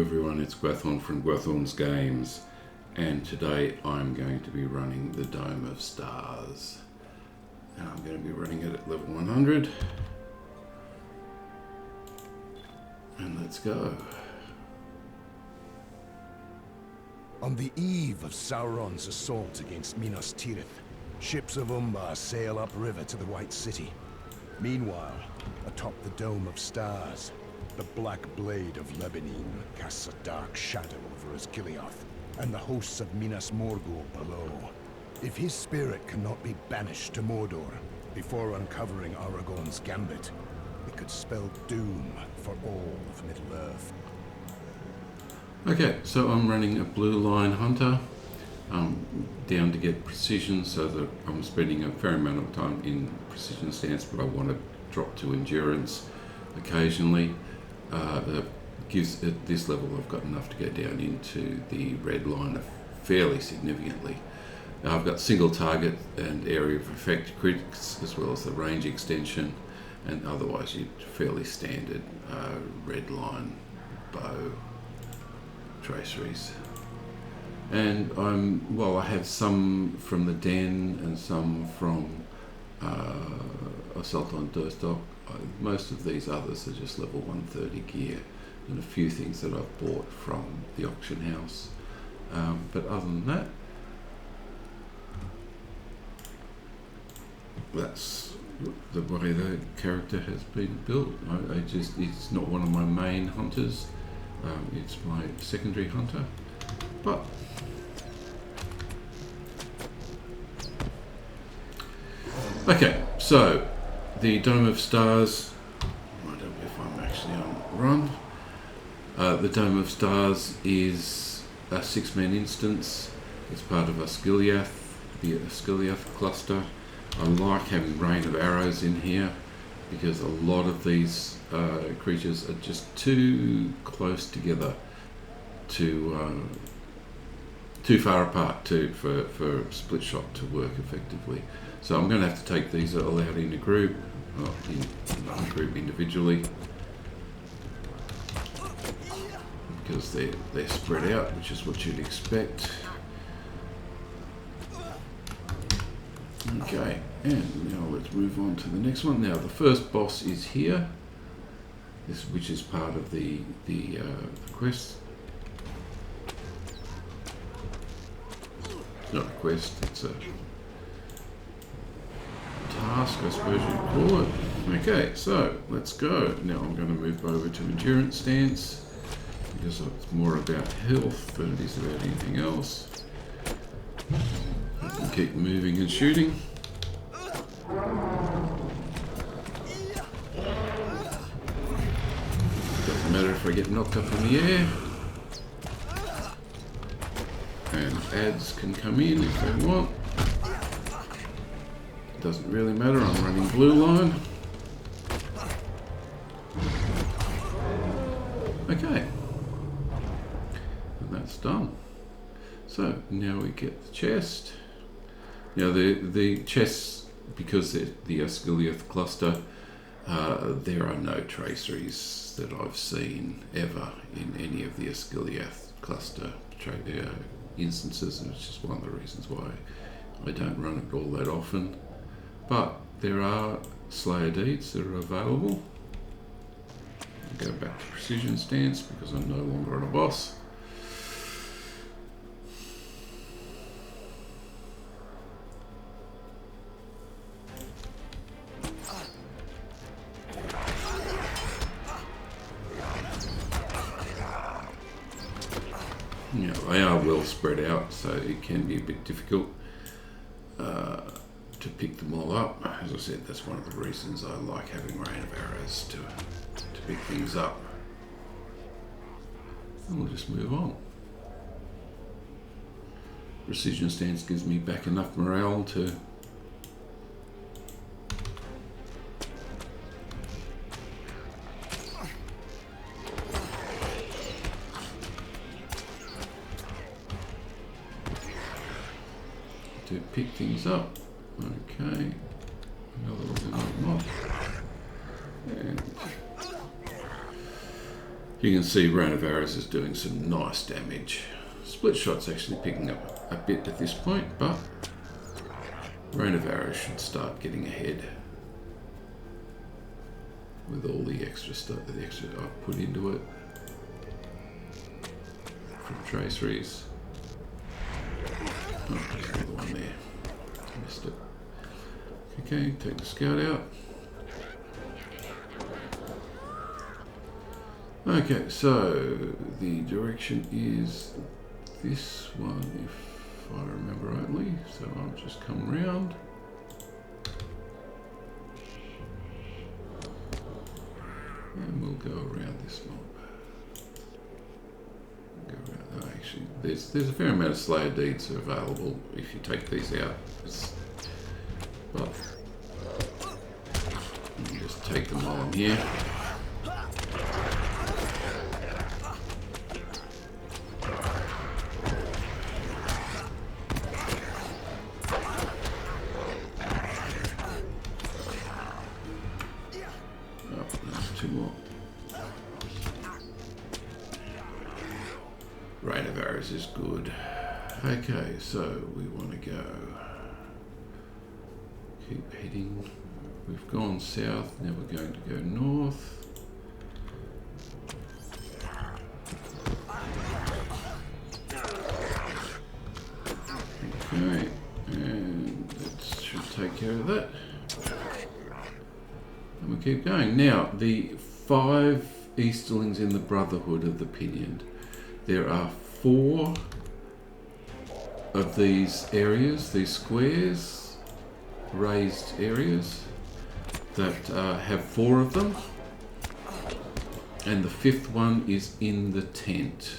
everyone, it's Gwathorn from Gwathorn's Games, and today I'm going to be running the Dome of Stars, and I'm going to be running it at level 100, and let's go. On the eve of Sauron's assault against Minas Tirith, ships of Umbar sail upriver to the White City. Meanwhile, atop the Dome of Stars, the Black Blade of Lebanon casts a dark shadow over Osgiliath and the hosts of Minas Morgul below. If his spirit cannot be banished to Mordor before uncovering Aragorn's gambit, it could spell doom for all of Middle-earth. Okay, so I'm running a Blueline Hunter, down to get precision, so that I'm spending a fair amount of time in precision stance, but I want to drop to endurance occasionally. Gives at this level I've got enough to go down into the red line fairly significantly. I've got single target and area of effect critics, as well as the range extension, and otherwise you're fairly standard red line bow traceries. And I have some from the Den and some from Assault on Durstock. Most of these others are just level 130 gear, and a few things that I've bought from the auction house. But other than that, that's the way the character has been built. It's not one of my main hunters. It's my secondary hunter. But okay, so the Dome of Stars, I don't know if I'm actually on run. The Dome of Stars is a 6-man instance. It's part of Osgiliath, the Osgiliath cluster. I like having Rain of Arrows in here because a lot of these creatures are just too close together, too far apart for split shot to work effectively. So I'm going to have to take these all out in a group, in a group individually, because they're spread out, which is what you'd expect. Okay, and now let's move on to the next one. Now the first boss is here, which is part of the quest. It's not a quest, it's a task, I suppose you'd call it. Okay, so let's go. Now I'm going to move over to endurance stance, because it's more about health than it is about anything else. I can keep moving and shooting. Doesn't matter if I get knocked up in the air. And ads can come in if they want. Doesn't really matter, I'm running blue line. Okay. And that's done. So now we get the chest. Now the chests, because they're the Osgiliath cluster, there are no traceries that I've seen ever in any of the Osgiliath cluster instances, and it's just one of the reasons why I don't run it all that often. But there are Slayer Deeds that are available. I'll go back to precision stance because I'm no longer on a boss. You know, they are well spread out, so it can be a bit difficult to pick them all up. As I said, that's one of the reasons I like having Rain of Arrows to pick things up. And we'll just move on. Precision stance gives me back enough morale to pick things up. Okay, another mob. And You can see Rain of Arrows is doing some nice damage. Split Shot's actually picking up a bit at this point, but Rain of Arrows should start getting ahead with all the extra stuff, the extra I've put into it from traceries. Oh, there's another one there. Missed it. Okay, take the scout out. Okay, so the direction is this one, if I remember rightly. So I'll just come round. And we'll go around this mob. Go around. Oh, actually, there's a fair amount of Slayer Deeds available if you take these out. But let me just take them while I'm here. Two more. Rain of Arrows is good. Okay, so we want to go. Keep heading. We've gone south, now we're going to go north. Okay, and that should take care of that. And we keep going. Now, the 5 Easterlings in the Brotherhood of the Pinioned. There are 4 of these areas, these squares, raised areas, that have 4 of them. And the 5th one is in the tent,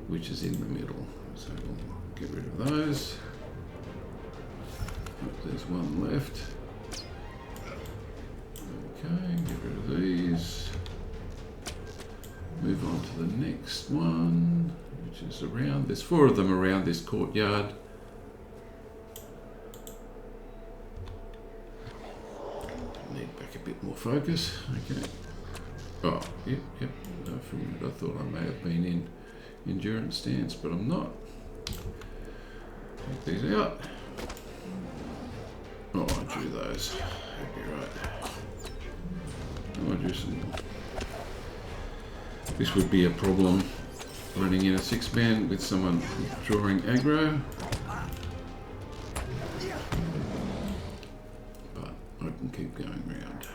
which is in the middle. So we'll get rid of those. There's one left. Okay, get rid of these. Move on to the next one, which is around. There's 4 of them around this courtyard. Need back a bit more focus. Okay. Oh, yep. No, for a minute I thought I may have been in endurance stance, but I'm not. Take these out. Oh, I drew those. That'd be right. I'll do some. This would be a problem running in a 6-man with someone drawing aggro. But I can keep going round.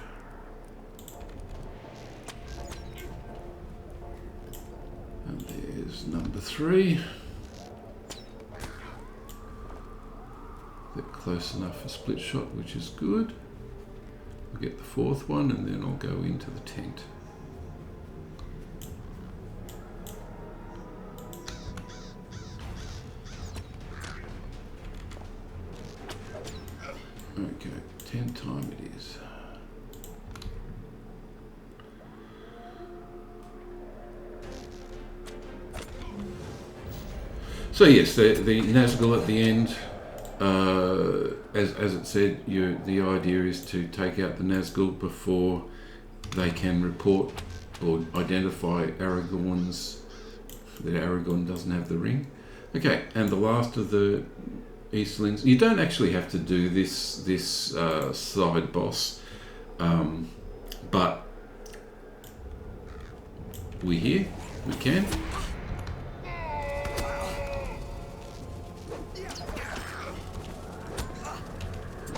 And there's number 3. They're close enough for split shot, which is good. I'll get the 4th one and then I'll go into the tent. Okay, 10 time it is. So yes, the Nazgul at the end, as it said, the idea is to take out the Nazgul before they can report or identify Aragorn's, that Aragorn doesn't have the ring. Okay, and the last of the Eastlings. You don't actually have to do this side boss, but we can. Okay,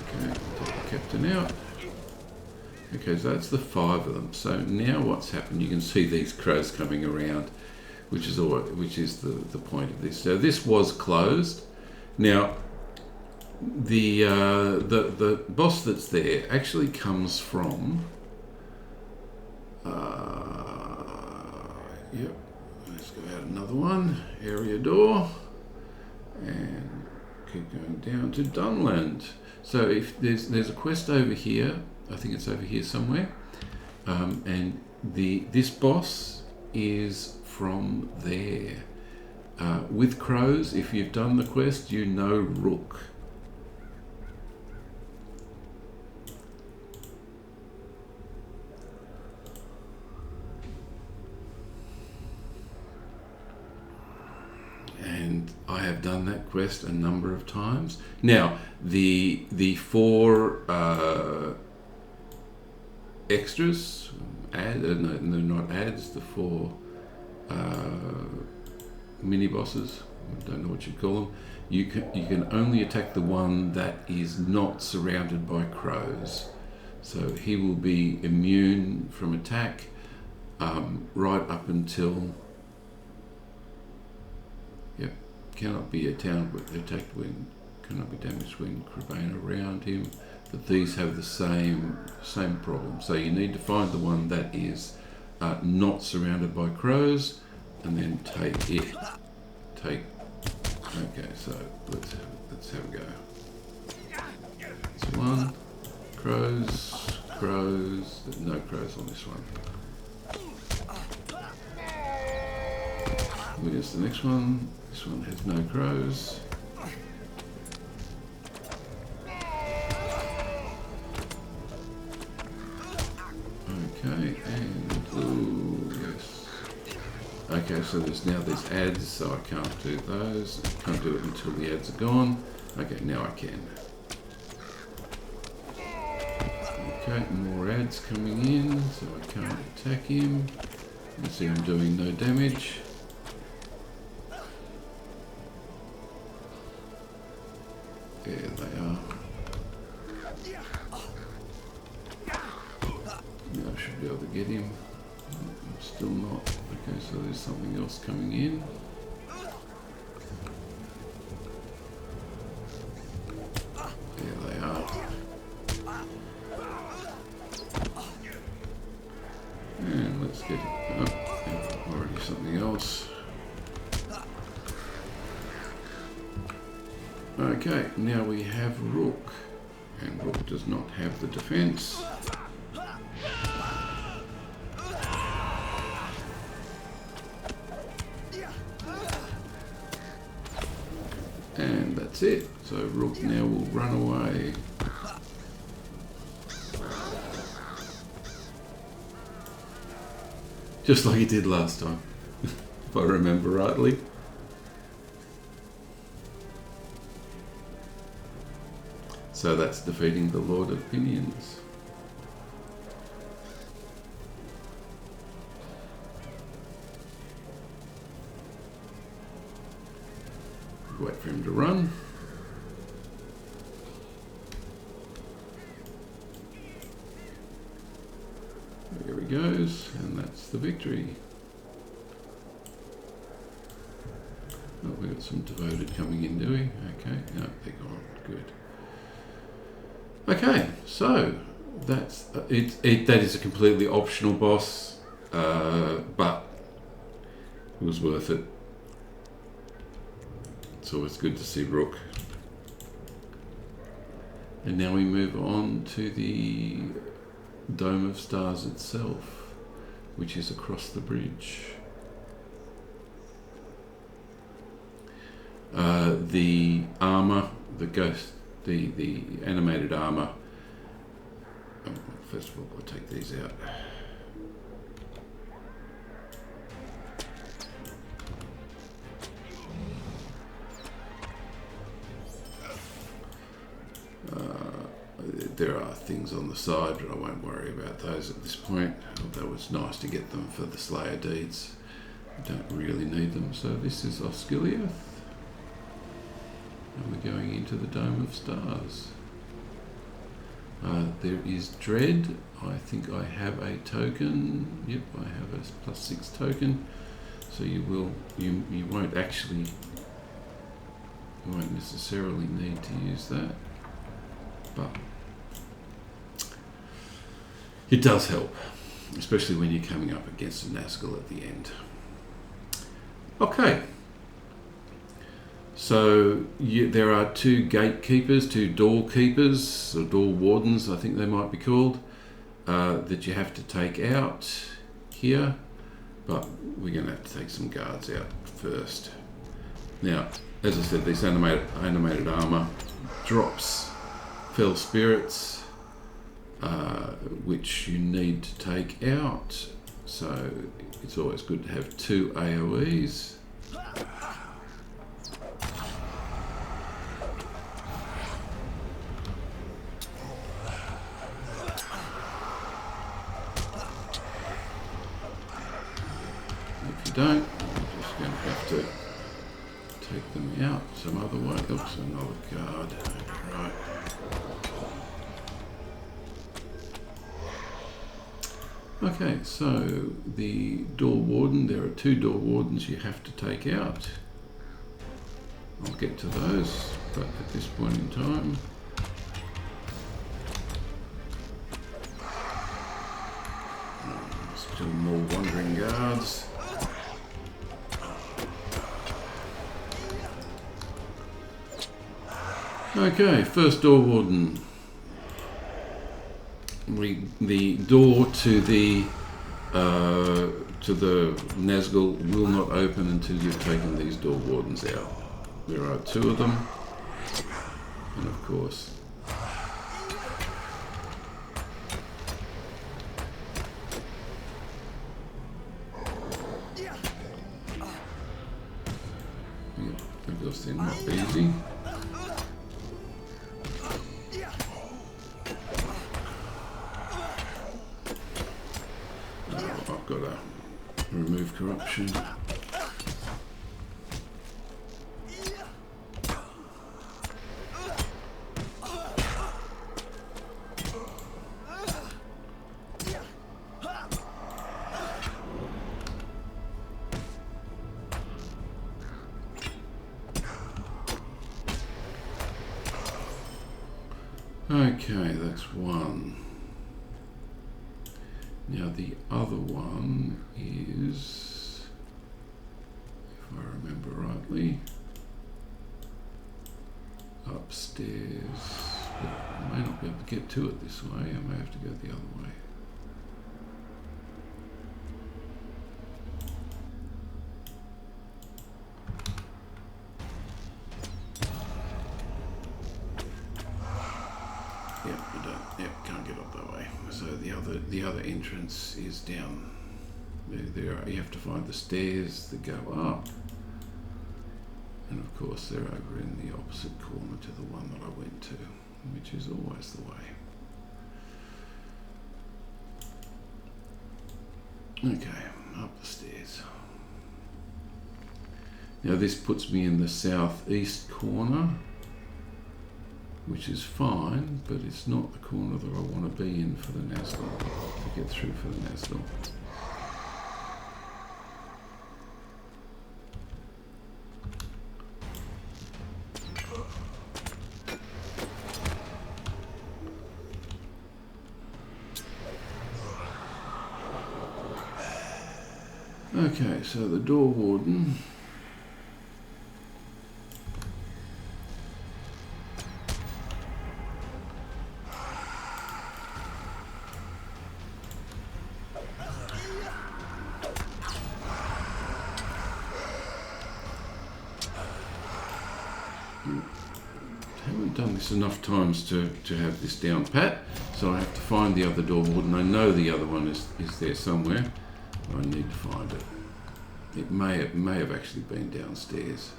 take the captain out. Okay, so that's the 5 of them. So now what's happened? You can see these crows coming around, which is the point of this. So this was closed. Now, the boss that's there actually comes from. Yep. Let's go out another one. Area door, and keep going down to Dunland. So if there's a quest over here, I think it's over here somewhere, and this boss is from there. With crows, if you've done the quest, you know Rook. and I have done that quest a number of times. Now, the 4 extras, no, not ads, the 4 mini bosses, I don't know what you call them. You can only attack the one that is not surrounded by crows. So he will be immune from attack right up until, cannot be attacked when, cannot be damaged when Crevane around him. But these have the same problem. So you need to find the one that is not surrounded by crows, and then take it. Okay, so let's have a go. It's 1. Crows. There's no crows on this one. Where's the next one? This one has no crows. Okay, and yes. Okay, so there's now these ads, so I can't do those. I can't do it until the ads are gone. Okay, now I can. Okay, more ads coming in, so I can't attack him. You see I'm doing no damage. There they are. Now I should be able to get him. I'm still not. Okay, so there's something else coming in. There they are. And let's get it up. Already something else. Okay, now we have Rook. And Rook does not have the defense. And that's it. So Rook now will run away. Just like he did last time, if I remember rightly. So that's defeating the Lord of Pinions. Wait for him to run. There he goes, and that's the victory. Oh, we've got some devoted coming in, do we? Okay, no, they're gone. Good. Okay, so that's it. That is a completely optional boss, but it was worth it. It's always good to see Rook. And now we move on to the Dome of Stars itself, which is across the bridge. The armor, the ghost, the animated armor. First of all, I'll take these out. There are things on the side, but I won't worry about those at this point. Although it's nice to get them for the Slayer deeds. I don't really need them. So this is Osgiliath. And we're going into the Dome of Stars. There is Dread. I think I have a token. Yep, I have a +6 token. So you won't necessarily need to use that. But it does help, especially when you're coming up against a Nazgul at the end. Okay. So there are 2 gatekeepers, 2 door keepers, or door wardens, I think they might be called, that you have to take out here. But we're going to have to take some guards out first. Now, as I said, this animated armor drops fell spirits, which you need to take out. So it's always good to have 2 AoEs. don't. I'm just going to have to take them out some other way. Oops, another card. Right. Okay, so the door warden, there are 2 door wardens you have to take out. I'll get to those, but at this point in time, still more wandering guards. Okay, first door warden. The door to the Nazgul will not open until you've taken these door wardens out. There are 2 of them, and of course because they're not easy. I've got to remove corruption. Okay, that's one. Now the other one is, if I remember rightly, upstairs. But I may not be able to get to it this way. I may have to go the other way. The other entrance is down there. You have to find the stairs that go up, and of course they're over in the opposite corner to the one that I went to, which is always the way. Okay, up the stairs. Now this puts me in the southeast corner, which is fine, but it's not the corner that I want to be in for the Nazgul, to get through for the Nazgul. Okay, so the door warden. Haven't done this enough times to have this down pat, so I have to find the other door warden. I know the other one is there somewhere. I need to find it. It may have actually been downstairs,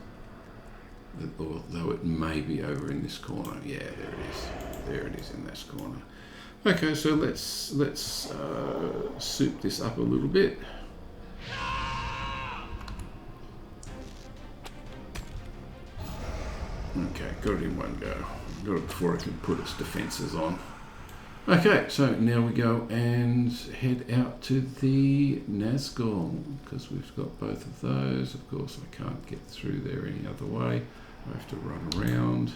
although it may be over in this corner. Yeah, there it is. There it is in this corner. Okay, so let's soup this up a little bit. Okay, got it in one go. Got it before I could put its defences on. Okay, so now we go and head out to the Nazgul, because we've got both of those. Of course, I can't get through there any other way. I have to run around.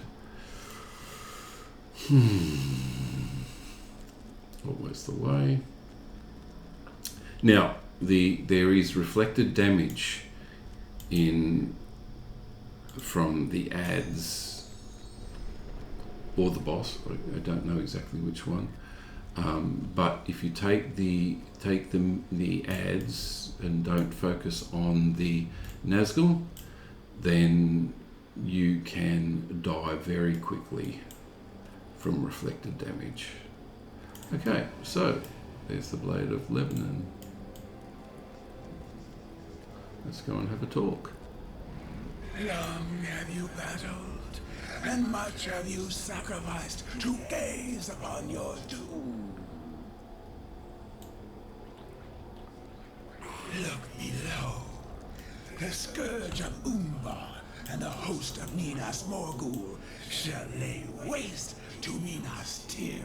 Always the way. Now, there is reflected damage from the ads or the boss. I don't know exactly which one, but if you take the ads and don't focus on the Nazgul, then you can die very quickly from reflected damage. Okay, so there's the Blade of Lebanon. Let's go and have a talk. Long have you battled, and much have you sacrificed to gaze upon your doom. Look below. the scourge of Umbar and the host of Minas Morgul shall lay waste to Minas Tirith.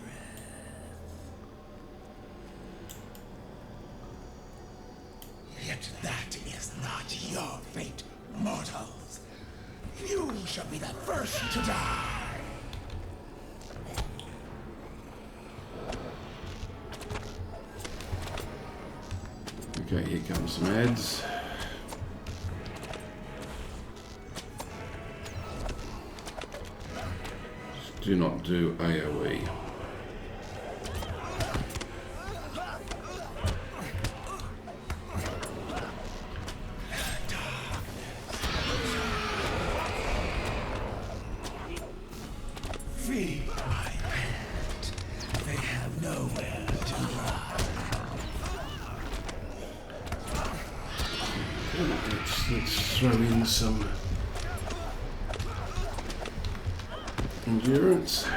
Yet that is not your fate, mortals. You shall be the first to die. Okay, here comes some ads. Do not do AoE. Feed my pet. They have nowhere to run. Let's throw in some endurance.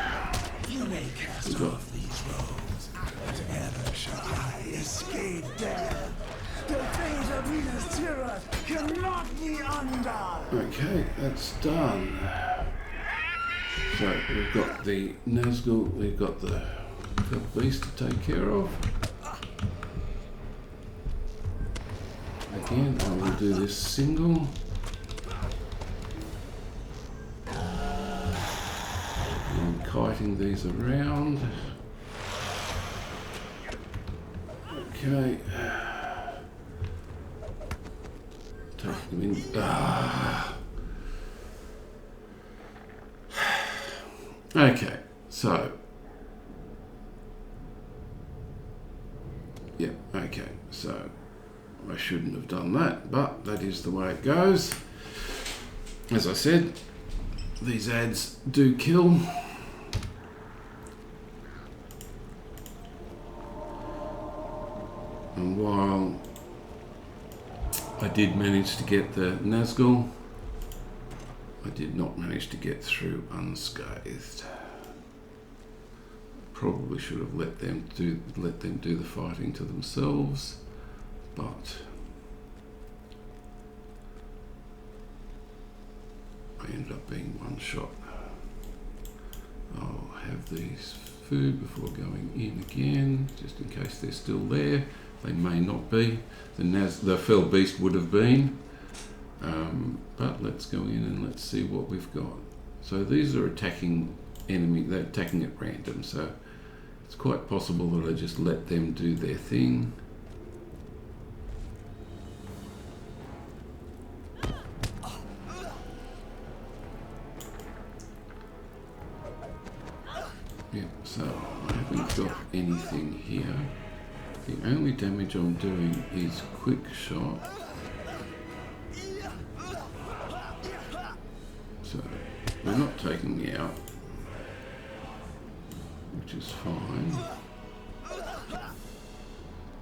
You may cast off these robes, but ever shall I escape death. The fate of Minas Tirith cannot be undone. Okay, that's done. So we've got the Nazgul, we've got the beast to take care of. Again, I will do this single. And kiting these around. Okay. Take them in. Okay, so. Yeah, okay, so. I shouldn't have done that, but that is the way it goes. As I said, these ads do kill. And while I did manage to get the Nazgul, I did not manage to get through unscathed. Probably should have let them do the fighting to themselves. But I ended up being one shot. I'll have these food before going in again, just in case they're still there. They may not be. The fell beast would have been. But let's go in and let's see what we've got. So these are attacking enemy. They're attacking at random. So it's quite possible that I just let them do their thing. Yeah, so I haven't got anything here. The only damage I'm doing is quick shot. So they're not taking me out, which is fine.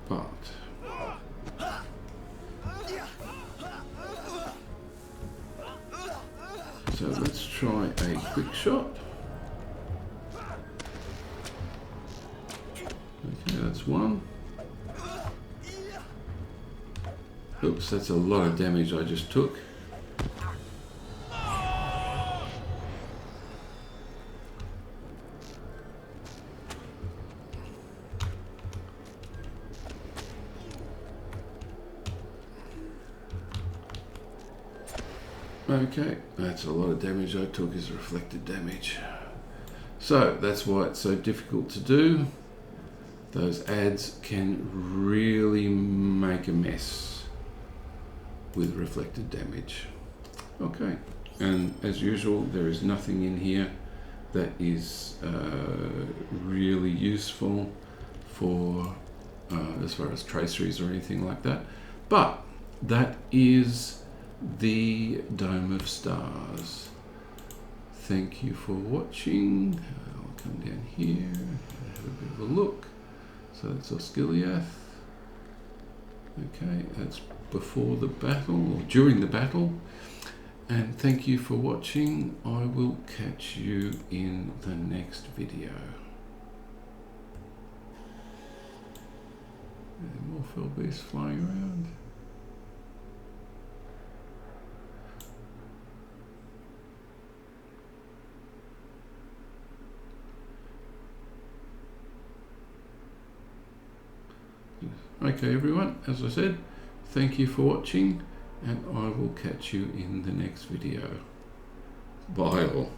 But so let's try a quick shot. Okay, that's one. Oops, that's a lot of damage I just took. Okay, that's a lot of damage I took is reflected damage. So that's why it's so difficult to do. Those ads can really make a mess with reflected damage. Okay, and as usual, there is nothing in here that is really useful for as far as traceries or anything like that. But that is the Dome of Stars. Thank you for watching. I'll come down here and have a bit of a look. So that's Osgiliath. Okay, that's before the battle or during the battle. And thank you for watching. I will catch you in the next video. And more fell beasts flying around. Okay, everyone, as I said, thank you for watching, and I will catch you in the next video. Bye all.